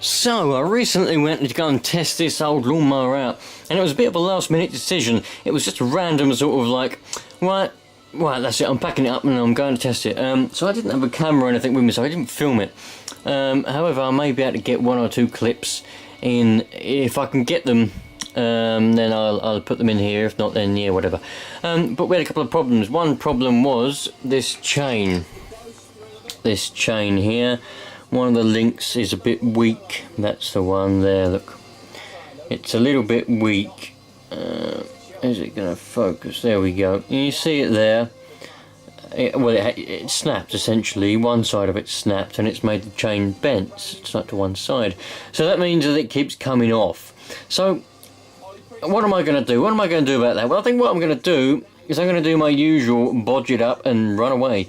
So, I recently went to go and test this old lawnmower out, and it was a bit of a last minute decision. It was just a random sort of like, right, that's it, I'm packing it up and I'm going to test it. So I didn't have a camera or anything with me, so I didn't film it. However, I may be able to get 1 or 2 clips in. If I can get them, then I'll put them in here. If not, then yeah, whatever. But we had a couple of problems. One problem was this chain. This chain here. One of the links is a bit weak. That's the one there, look. It's a little bit weak. Is it going to focus? There we go. You see it there. It snapped essentially. One side of it snapped and it's made the chain bent. It's not to one side. So that means that it keeps coming off. So what am I going to do? What am I going to do about that? Well, I think what I'm going to do is I'm going to do my usual bodge it up and run away.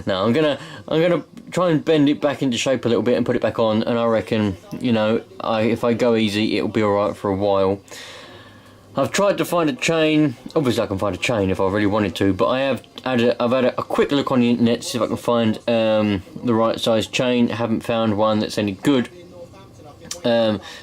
No, I'm gonna try and bend it back into shape a little bit and put it back on, and I reckon, you know, if I go easy, it'll be alright for a while. I've tried to find a chain. Obviously I can find a chain if I really wanted to, but I've had a quick look on the internet to see if I can find the right size chain. I haven't found one that's any good.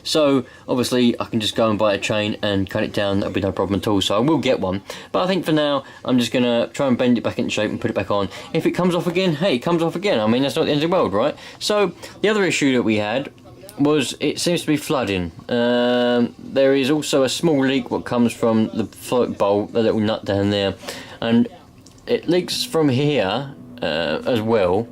So obviously I can just go and buy a chain and cut it down. That'll be no problem at all. So I will get one, but I think for now I'm just gonna try and bend it back into shape and put it back on. If it comes off again, hey, it comes off again. I mean, that's not the end of the world, right? So the other issue that we had was it seems to be flooding. There is also a small leak what comes from the float bowl, the little nut down there, and it leaks from here as well,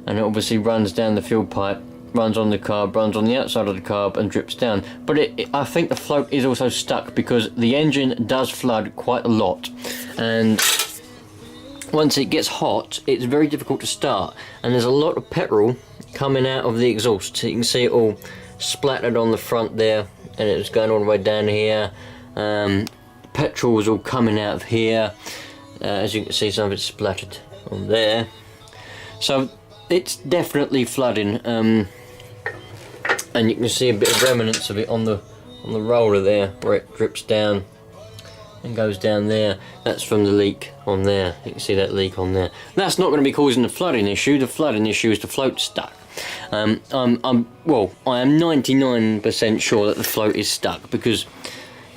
and it obviously runs down the fuel pipe, runs on the carb, runs on the outside of the carb and drips down. But I think the float is also stuck because the engine does flood quite a lot, and once it gets hot it's very difficult to start, and there's a lot of petrol coming out of the exhaust. So you can see it all splattered on the front there, and it's going all the way down here. Petrol is all coming out of here. As you can see, some of it's splattered on there. So it's definitely flooding, and you can see a bit of remnants of it on the roller there, where it drips down and goes down there. That's from the leak on there. You can see that leak on there. That's not going to be causing the flooding issue. The flooding issue is the float stuck. I am 99% sure that the float is stuck, because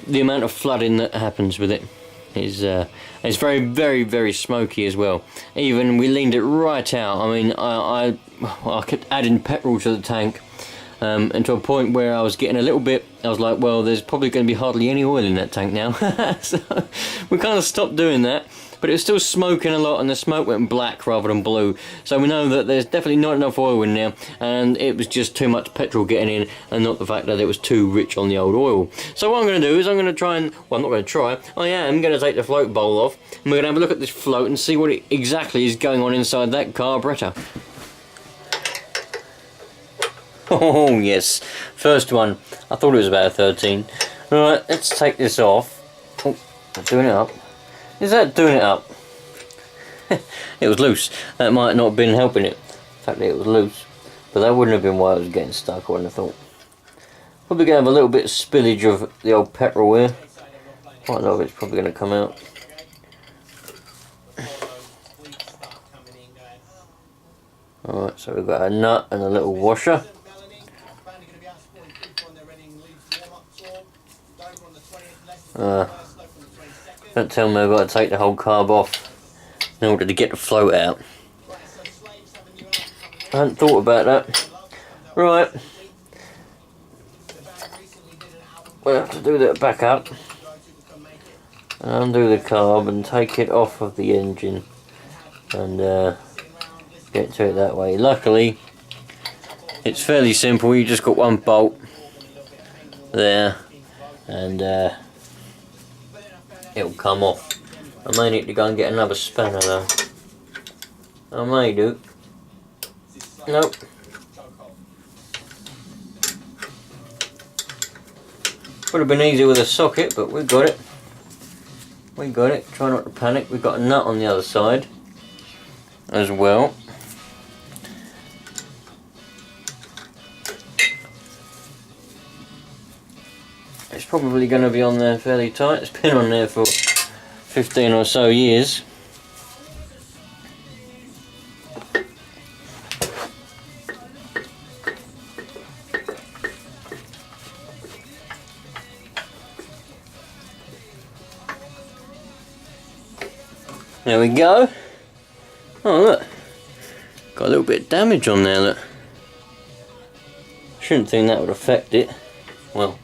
the amount of flooding that happens with it is it's very, very, very smoky as well. Even we leaned it right out. I mean, I kept adding petrol to the tank, and to a point where I was getting a little bit, I was like, well, there's probably going to be hardly any oil in that tank now. So we kind of stopped doing that, but it was still smoking a lot, and the smoke went black rather than blue. So we know that there's definitely not enough oil in there, and it was just too much petrol getting in, and not the fact that it was too rich on the old oil. So what I'm going to do is I'm going to try and, well, I'm not going to try, I am going to take the float bowl off, and we're going to have a look at this float and see what exactly is going on inside that carburettor. Oh yes, first one. I thought it was about a 13. Right, let's take this off. Oh, doing it up. Is that doing it up? It was loose. That might not have been helping it. The fact that it was loose. But that wouldn't have been why it was getting stuck, I wouldn't have thought. Probably going to have a little bit of spillage of the old petrol here. Quite a lot of it's probably going to come out. Alright, so we've got a nut and a little washer. Don't tell me I've got to take the whole carb off in order to get the float out. I hadn't thought about that. Right, we'll have to do that back up, undo the carb and take it off of the engine, and get to it that way. Luckily it's fairly simple. You just got one bolt there, and it'll come off. I may need to go and get another spanner though. I may do. Nope. Would have been easier with a socket, but we got it. We got it. Try not to panic. We've got a nut on the other side as well. It's probably going to be on there fairly tight. It's been on there for 15 or so years. There we go. Oh look, got a little bit of damage on there, look. Shouldn't think that would affect it. Well,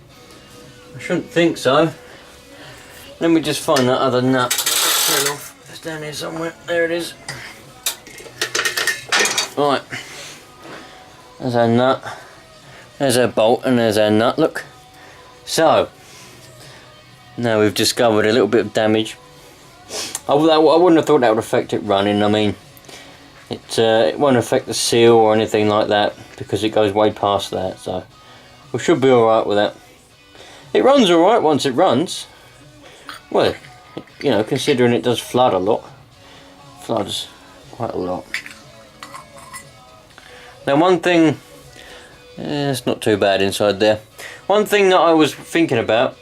I shouldn't think so. Let me just find that other nut. It's down here somewhere. There it is. Right. There's our nut. There's our bolt and there's our nut, look. So, now we've discovered a little bit of damage. I wouldn't have thought that would affect it running. I mean, it won't affect the seal or anything like that because it goes way past that, so we should be alright with that. It runs alright once it runs. Well, you know, considering it does flood a lot. Floods quite a lot. Now one thing, it's not too bad inside there. One thing that I was thinking about,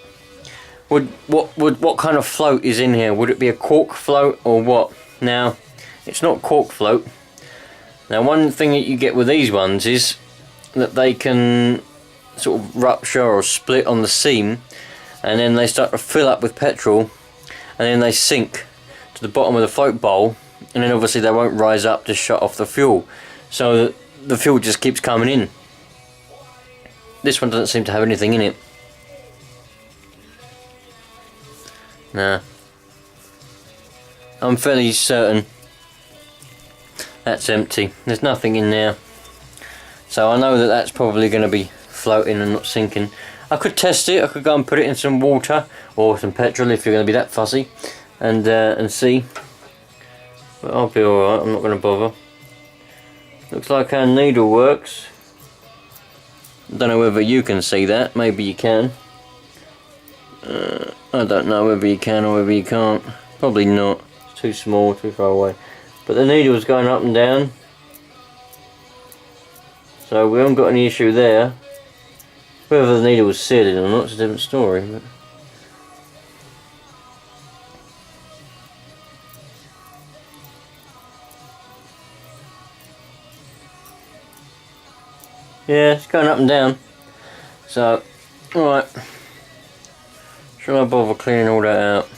what kind of float is in here? Would it be a cork float or what? Now, it's not cork float. Now one thing that you get with these ones is that they can sort of rupture or split on the seam, and then they start to fill up with petrol, and then they sink to the bottom of the float bowl, and then obviously they won't rise up to shut off the fuel, so the fuel just keeps coming in. This one doesn't seem to have anything in it. Nah, I'm fairly certain that's empty. There's nothing in there, so I know that that's probably going to be floating and not sinking. I could test it. I could go and put it in some water or some petrol if you're going to be that fussy, and see. But I'll be alright. I'm not going to bother. Looks like our needle works. Don't know whether you can see that. Maybe you can. I don't know whether you can or whether you can't. Probably not. It's too small, too far away. But the needle's going up and down, so we haven't got any issue there. Whether the needle was seared or not is a different story. But yeah, it's going up and down. So, alright. Shall I bother cleaning all that out?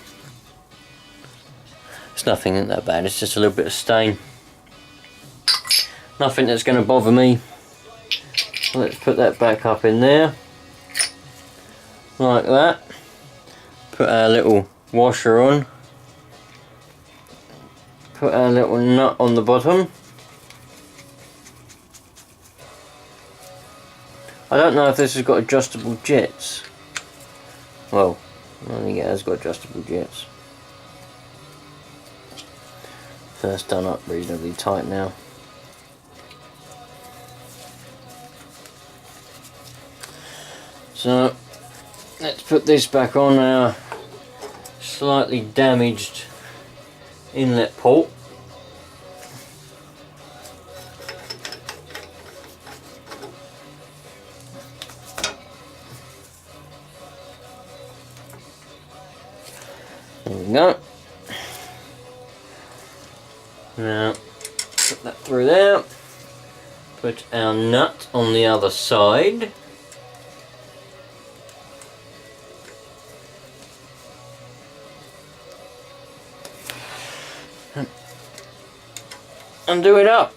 It's nothing that bad, it's just a little bit of stain. Nothing that's going to bother me. Let's put that back up in there. Like that. Put our little washer on. Put our little nut on the bottom. I don't know if this has got adjustable jets. Well, I think it has got adjustable jets. So that's done up reasonably tight now. So let's put this back on our slightly damaged inlet port. There we go. Now, put that through there. Put our nut on the other side. Undo it up.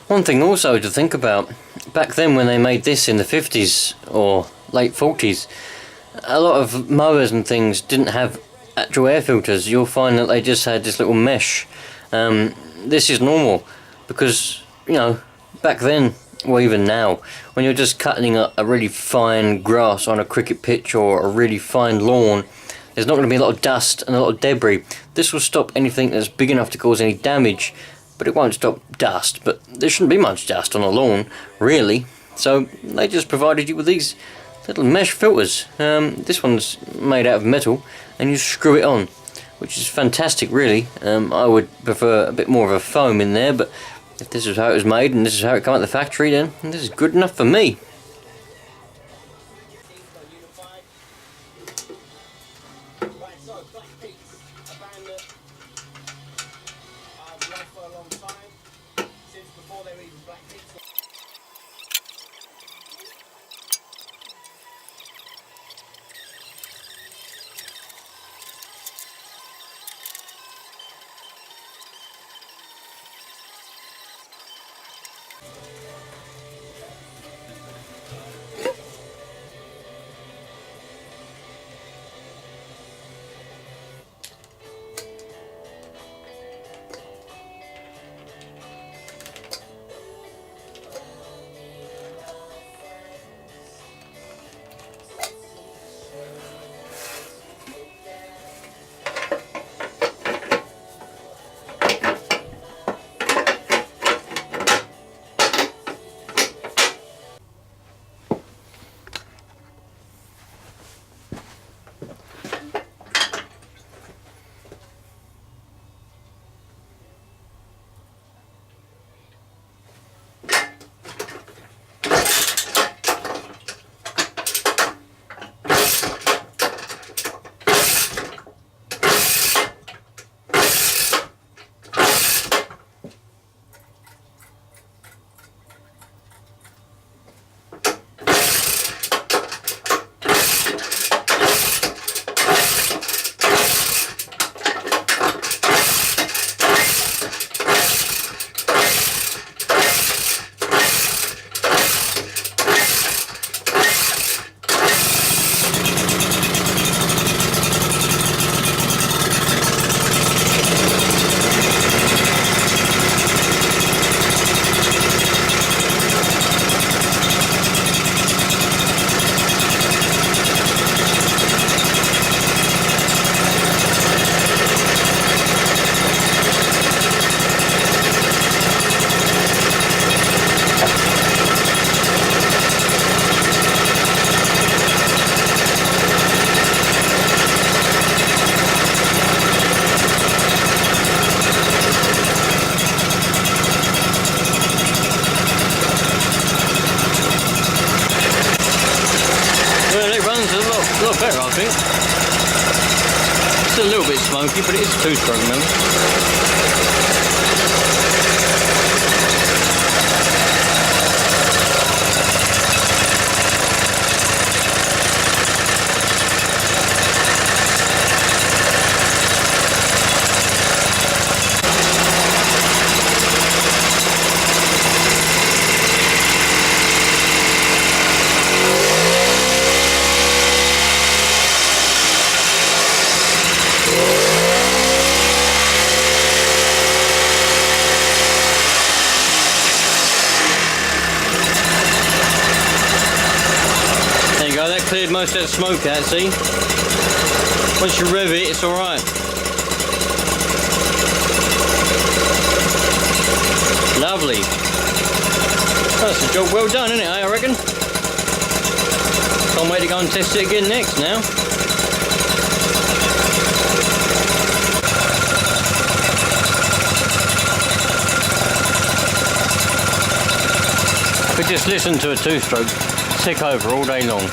One thing also to think about, back then when they made this in the 50s or late 40s, a lot of mowers and things didn't have actual air filters. You'll find that they just had this little mesh. This is normal because, you know, back then, or even now, when you're just cutting a really fine grass on a cricket pitch or a really fine lawn, there's not going to be a lot of dust and a lot of debris. This will stop anything that's big enough to cause any damage, but it won't stop dust. But there shouldn't be much dust on a lawn, really. So they just provided you with these little mesh filters. This one's made out of metal, and you screw it on, which is fantastic, really. I would prefer a bit more of a foam in there, but if this is how it was made and this is how it came out of the factory, then this is good enough for me. think. It's a little bit smoky, but it is a 2-stroke, remember? That cleared most of that smoke out, see? Once you rev it, it's alright. Lovely. That's a job well done, isn't it, I reckon? Can't wait to go and test it again next now. I could just listen to a 2-stroke tick over all day long.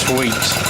Sweet.